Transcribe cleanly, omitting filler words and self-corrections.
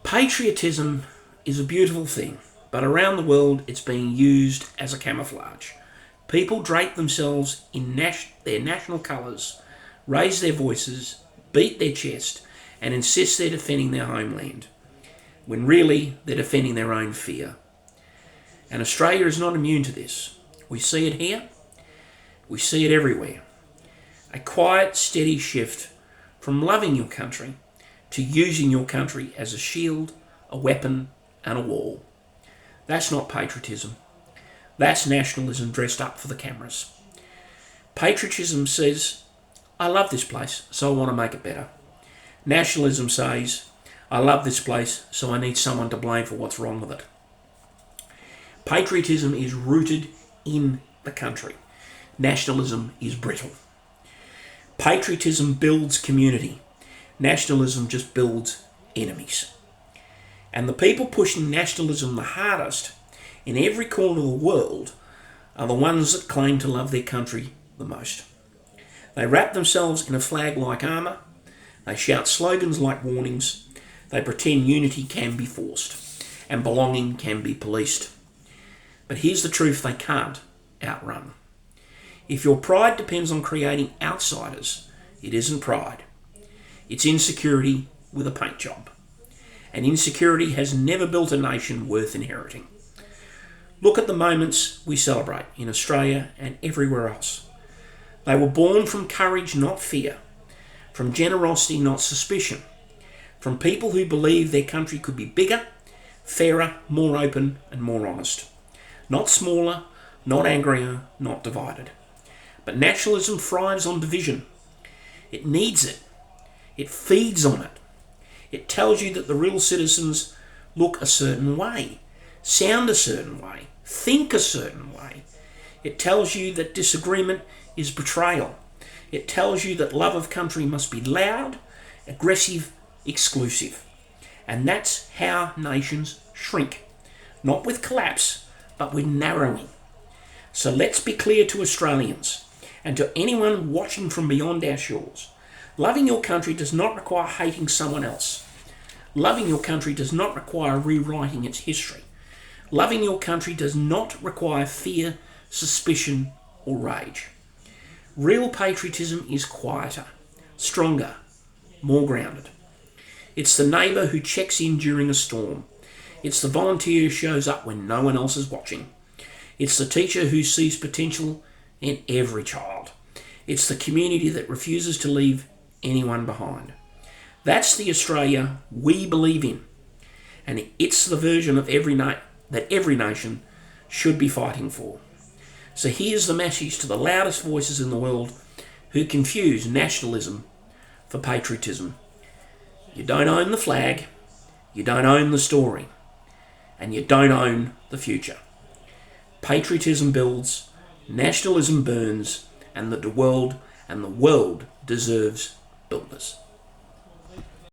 Patriotism is a beautiful thing, but around the world it's being used as a camouflage. People drape themselves in their national colours, raise their voices, beat their chest, and insist they're defending their homeland, when really they're defending their own fear. And Australia is not immune to this. We see it here, we see it everywhere. A quiet, steady shift from loving your country to using your country as a shield, a weapon, and a wall. That's not patriotism. That's nationalism dressed up for the cameras. Patriotism says, I love this place, so I want to make it better. Nationalism says, I love this place, so I need someone to blame for what's wrong with it. Patriotism is rooted in the country. Nationalism is brittle. Patriotism builds community. Nationalism just builds enemies. And the people pushing nationalism the hardest in every corner of the world are the ones that claim to love their country the most. They wrap themselves in a flag-like armour. They shout slogans like warnings. They pretend unity can be forced and belonging can be policed. But here's the truth they can't outrun. If your pride depends on creating outsiders, it isn't pride. It's insecurity with a paint job. And insecurity has never built a nation worth inheriting. Look at the moments we celebrate in Australia and everywhere else. They were born from courage, not fear, from generosity, not suspicion, from people who believed their country could be bigger, fairer, more open, and more honest. Not smaller, not angrier, not divided. But nationalism thrives on division. It needs it. It feeds on it. It tells you that the real citizens look a certain way, sound a certain way, think a certain way. It tells you that disagreement is betrayal. It tells you that love of country must be loud, aggressive, exclusive. And that's how nations shrink. Not with collapse, but with narrowing. So let's be clear to Australians and to anyone watching from beyond our shores. Loving your country does not require hating someone else. Loving your country does not require rewriting its history. Loving your country does not require fear, suspicion, or rage. Real patriotism is quieter, stronger, more grounded. It's the neighbour who checks in during a storm. It's the volunteer who shows up when no one else is watching. It's the teacher who sees potential in every child. It's the community that refuses to leave anyone behind. That's the Australia we believe in. And it's the version of that every nation should be fighting for. So here's the message to the loudest voices in the world who confuse nationalism for patriotism. You don't own the flag, you don't own the story, and you don't own the future. Patriotism builds, nationalism burns, and the world deserves builders.